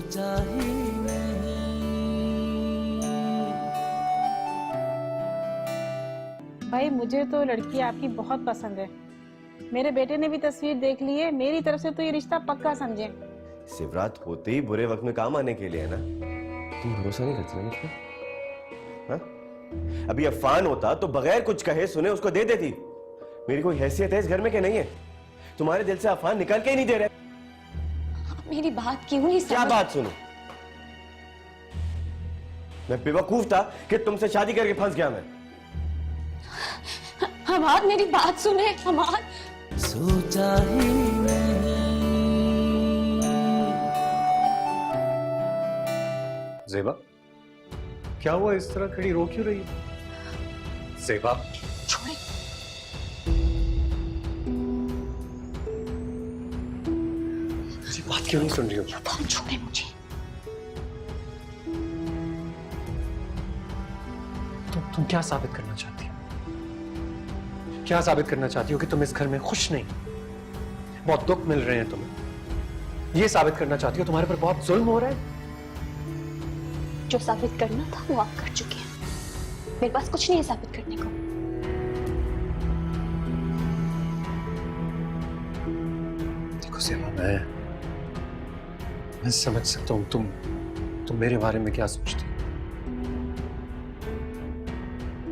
सोचा ही भाई मुझे तो लड़की आपकी बहुत पसंद है। मेरे बेटे ने भी तस्वीर देख ली है। मेरी तरफ से तो ये रिश्ता पक्का समझे। शिवरात होते ही बुरे वक्त में काम आने के लिए है ना। तुम भरोसा नहीं करती ना मुझ पर? हाँ? अभी अफान होता तो बगैर कुछ कहे सुने उसको दे देती। मेरी कोई हैसियत है इस घर में कि नहीं है? तुम्हारे दिल से अफान निकाल के ही नहीं दे रहे। मेरी बात क्यों नहीं समझ? क्या बात सुनो? मैं बेवकूफ था कि तुमसे शादी करके फंस गया मैं। हमाद मेरी बात सुने। हमाद सोचा ही ज़ेबा, क्या हुआ? इस तरह खड़ी रो क्यों रही है? ज़ेबा, छोड़े। जी बात क्यों नहीं सुन रही हो? फोन छोड़े मुझे। तुम क्या साबित करना चाहती हो? क्या साबित करना चाहती हो कि तुम इस घर में खुश नहीं? बहुत दुख मिल रहे हैं तुम्हें। ये साबित करना चाहती हो तुम्हारे पर बहुत जुल्म हो रहा है? जो साबित करना था वो आप कर चुके हैं। मेरे पास कुछ नहीं है साबित करने को। देखो सेवा, मैं समझ सकता हूँ तुम मेरे बारे में क्या सोचती हो।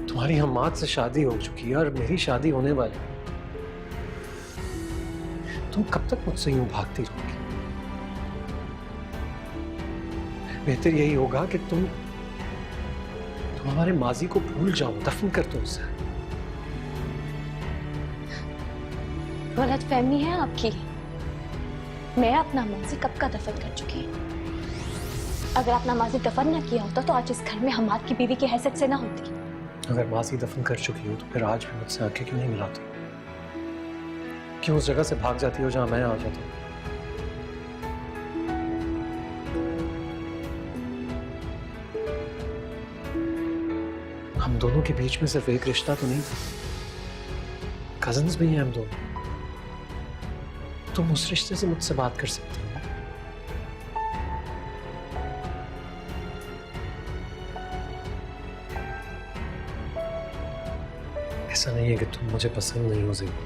तुम्हारी हमाद से शादी हो चुकी है और मेरी शादी होने वाली है। तुम कब तक मुझसे यूं भागती रहोगी? बेहतर यही होगा कि तुम हमारे माजी को भूल जाओ, दफन कर दो उसे। गलतफहमी है आपकी। मैं अपना माजी कब का दफन कर चुकी हूँ। अगर अपना माजी दफन ना किया होता तो आज इस घर में हमाद की बीवी की हैसियत से ना होती। अगर माजी दफन कर चुकी हो तो फिर आज भी मुझसे आंखें क्यों नहीं मिलाती? क्यों उस जगह से भाग जाती हो जहां मैं आ जाता हूँ? हम दोनों के बीच में सिर्फ एक रिश्ता तो नहीं था, कजन्स भी हैं हम दोनों। तुम उस रिश्ते से मुझसे बात कर सकते हो। ऐसा नहीं है कि तुम मुझे पसंद नहीं हो ज़ेबा।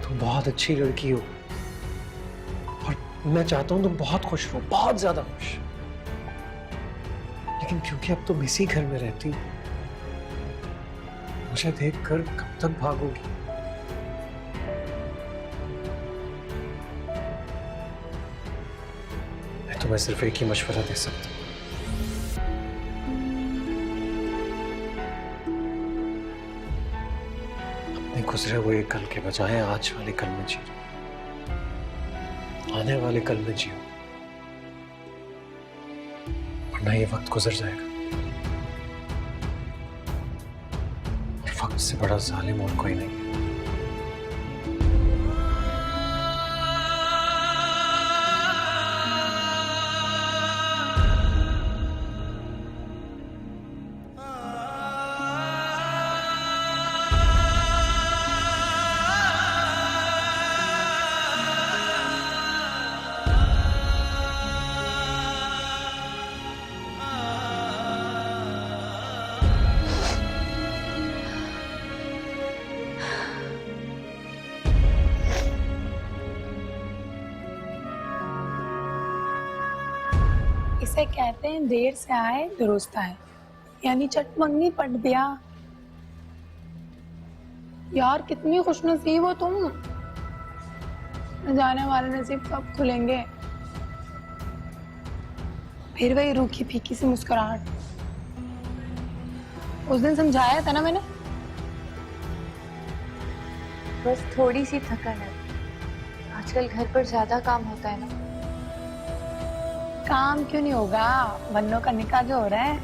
तुम बहुत अच्छी लड़की हो और मैं चाहता हूं तुम बहुत खुश रहो, बहुत ज्यादा खुश। लेकिन क्योंकि अब तुम इसी घर में रहती हो, मुझे देखकर कब तक भागोगी? मैं तुम्हें सिर्फ एक ही मशवरा दे सकता हूं। अपने गुजरे हुए कल के बजाय आज वाले कल में जियो, आने वाले कल में जियो, वरना ये वक्त गुजर जाएगा और वक्त से बड़ा जालिम और कोई नहीं। इसे कहते हैं देर से आए दुरुस्त आए, यानी चटमंगनी पट दिया। यार कितनी खुशनसीब हो तुम। न जाने वाले नसीब कब खुलेंगे। फिर वही रूखी फीकी सी मुस्कुराहट। उस दिन समझाया था ना मैंने। बस थोड़ी सी थकन है। आजकल घर पर ज्यादा काम होता है ना। काम क्यों नहीं होगा, बन्नों का निकाह जो हो रहा है।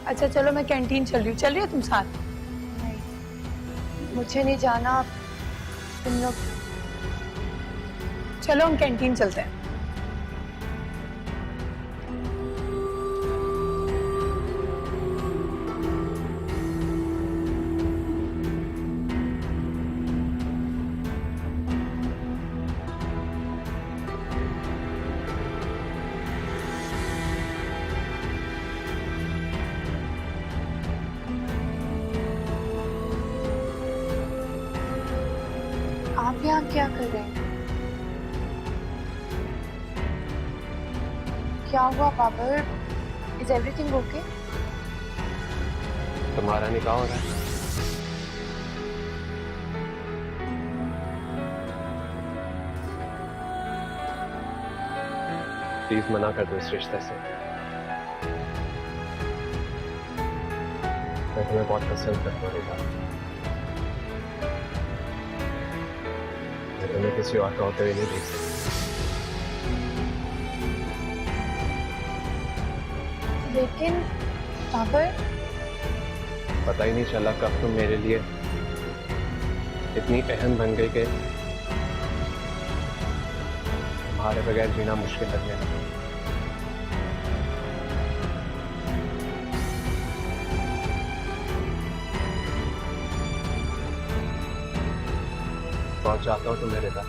अच्छा चलो मैं कैंटीन चल रही हो तुम साथ? नहीं, मुझे नहीं जाना, तुम लोग चलो हम कैंटीन चलते हैं। यहाँ क्या कर रहे हैं? क्या हुआ बाबर? Is everything okay? तुम्हारा निकाह हो रहा है। प्लीज मना कर दो इस रिश्ते से। मैं तुम्हें बहुत पसंद करता हूँ। मैं तुम्हें किसी और का होते हुए नहीं देख सकता। लेकिन बाबर, पता ही नहीं चला कब तुम मेरे लिए इतनी अहम बन गई कि तुम्हारे बगैर जीना मुश्किल लगने लगा। बहुत चाहता हूँ तुम मेरे साथ,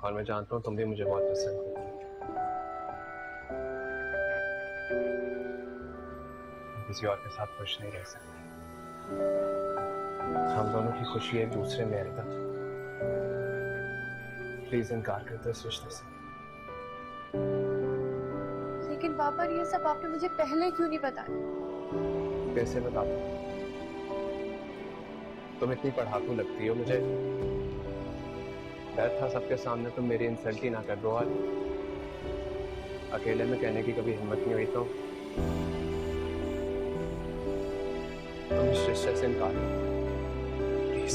और मैं जानता हूँ तुम भी मुझे बहुत पसंद करती हो। किसी और के साथ खुश नहीं रह सकते। हम दोनों की खुशी एक दूसरे में है। प्लीज इनकार कर दो इस रिश्ते से। लेकिन बाबर, ये सब आपने मुझे पहले क्यों नहीं बताया? कैसे बता दूं? तुम इतनी पढ़ाकू लगती हो, मुझे डर था सबके सामने तुम मेरी इंसल्ट ही ना कर दो, और अकेले में कहने की कभी हिम्मत नहीं हुई। तो तुम इस रिश्ते से इनकार करो प्लीज।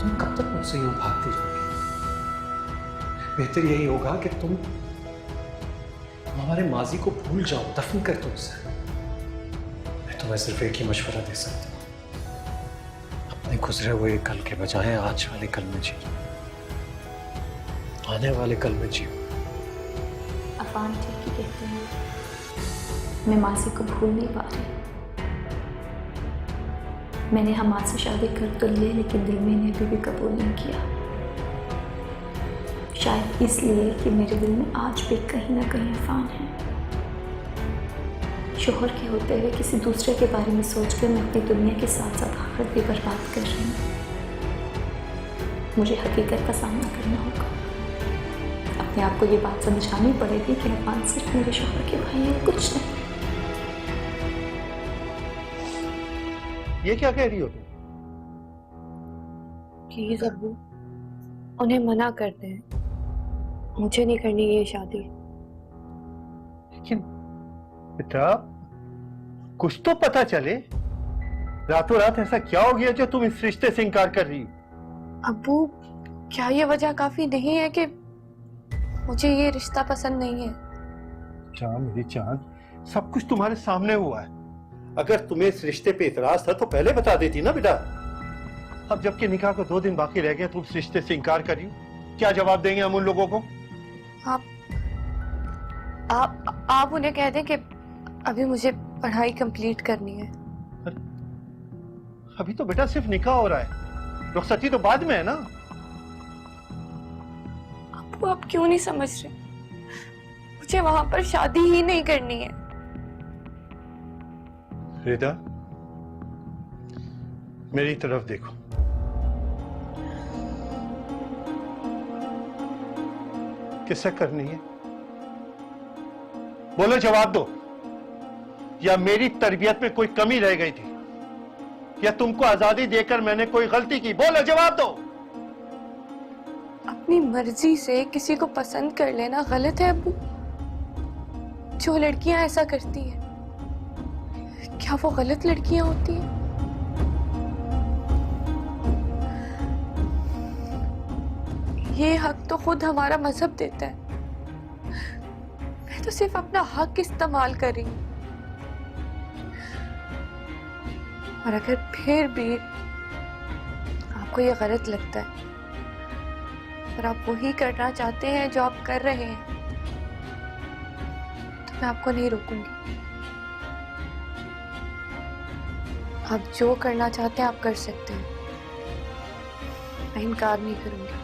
तुम कब तक मुझसे यूं भागती रहोगी? बेहतर यही होगा कि तुम हमारे माजी को भूल जाओ, दफन कर दो उसे। मैं तुम्हें सिर्फ एक ही मशवरा दे सकता हूं, अपने गुजरे हुए कल के बजाय आज वाले कल में जियो, आने वाले कल में जियो। अफान ठीक ही कहते हैं, मैं मासी को भूल नहीं पा रही। मैंने हमाद से शादी कर तो ली, लेकिन दिल में इन्हें अभी भी कबूल नहीं किया। शायद इसलिए कि मेरे दिल में आज भी कहीं ना कहीं अफान है। शोहर के होते हुए किसी दूसरे के बारे में सोचकर मैं अपनी दुनिया के साथ साथ आखिरत भी बर्बाद कर रही हूँ। मुझे हकीकत का सामना करना होगा। अपने आप को ये बात समझानी पड़ेगी कि अफान सिर्फ मेरे शोहर के भाई है, कुछ नहीं। ये क्या कह रही हो तुम? प्लीज अब्बू, उन्हें मना कर दें। मुझे नहीं करनी ये शादी। लेकिन बेटा, कुछ तो पता चले। रातों रात ऐसा क्या हो गया जो तुम इस रिश्ते से इनकार कर रही हो? अब्बू, क्या ये वजह काफी नहीं है कि मुझे ये रिश्ता पसंद नहीं है? चांद, मेरी चांद, सब कुछ तुम्हारे सामने हुआ है। अगर तुम्हें इस रिश्ते पे इतराज था तो पहले बता देती ना बेटा। अब जबकि निकाह को 2 दिन बाकी रह गए, तुम इस रिश्ते से इनकार कर रही हो। क्या जवाब देंगे हम उन लोगों को? आप उन्हें कह दें कि अभी मुझे पढ़ाई कंप्लीट करनी है। अभी तो बेटा सिर्फ निकाह हो रहा है, रुखसती तो बाद में है ना। अब्बू, आप क्यों नहीं समझ रहे? मुझे वहां पर शादी ही नहीं करनी है। रिदा, मेरी तरफ देखो। किससे करनी है? बोलो, जवाब दो। या मेरी तरबियत में कोई कमी रह गई थी, या तुमको आजादी देकर मैंने कोई गलती की? बोलो, जवाब दो। अपनी मर्जी से किसी को पसंद कर लेना गलत है अब्बू। जो लड़कियां ऐसा करती हैं, क्या वो गलत लड़कियां होती हैं? ये हक तो खुद हमारा मजहब देता है। मैं तो सिर्फ अपना हक इस्तेमाल कर रही हूँ। और अगर फिर भी आपको ये गलत लगता है और आप वही करना चाहते हैं जो आप कर रहे हैं, तो मैं आपको नहीं रोकूंगी। आप जो करना चाहते हैं आप कर सकते हैं, मैं इनकार नहीं करूंगी।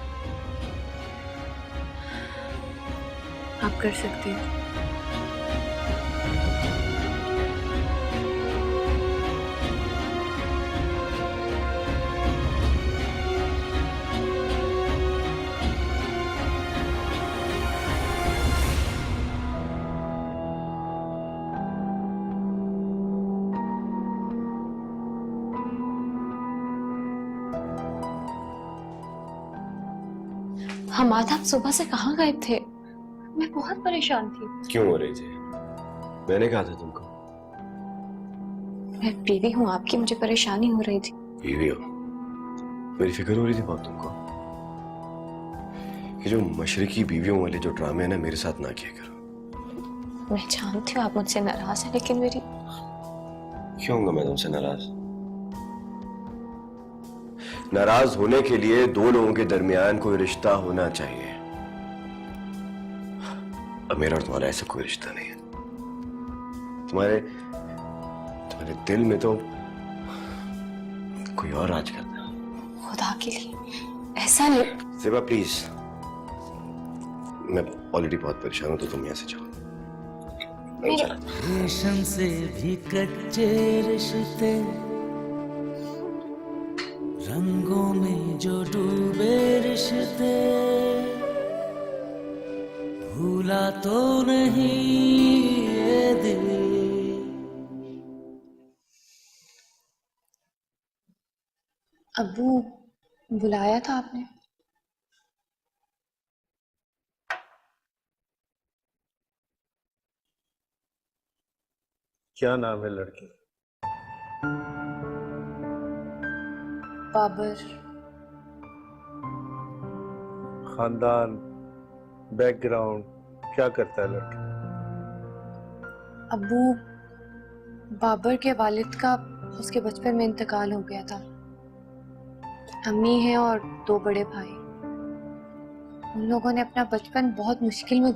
आप कर सकते हैं। हमाद, आप सुबह से कहाँ गायब थे? मैं बहुत परेशान थी। क्यों हो रही थी? मैंने कहा था तुमको। मैं बीवी हूँ आपकी, मुझे परेशानी हो रही थी। बीवी हो? मेरी फिक्र हो रही थी बहुत तुमको। कि जो मशरकी बीवियों वाले जो ड्रामे है ना, मेरे साथ ना किया करो। मैं जानती हूँ आप मुझसे नाराज हैं, लेकिन मेरी... क्यों होगा मैं तुमसे नाराज? नाराज होने के लिए दो लोगों के दरमियान कोई रिश्ता होना चाहिए। अब मेरा और तुम्हारा ऐसा कोई रिश्ता नहीं है। तुम्हारे दिल में तो कोई और राज करता है। खुदा के लिए ऐसा नहीं। सेवा प्लीज, मैं ऑलरेडी बहुत परेशान हूं, तो तुम यहाँ से जाओ। मैं चला। रेशम से भी कच्चे रिश्ते, रंगों में जो डूबे रिश्ते, भूला तो नहीं ये दिल। अब्बू, बुलाया था आपने? क्या नाम है लड़की? बाबर। खानदान, बैकग्राउंड, क्या करता है लड़का? अब्बू, बाबर के वालिद का उसके बचपन में इंतकाल हो गया था। अम्मी है और दो बड़े भाई। उन लोगों ने अपना बचपन बहुत मुश्किल में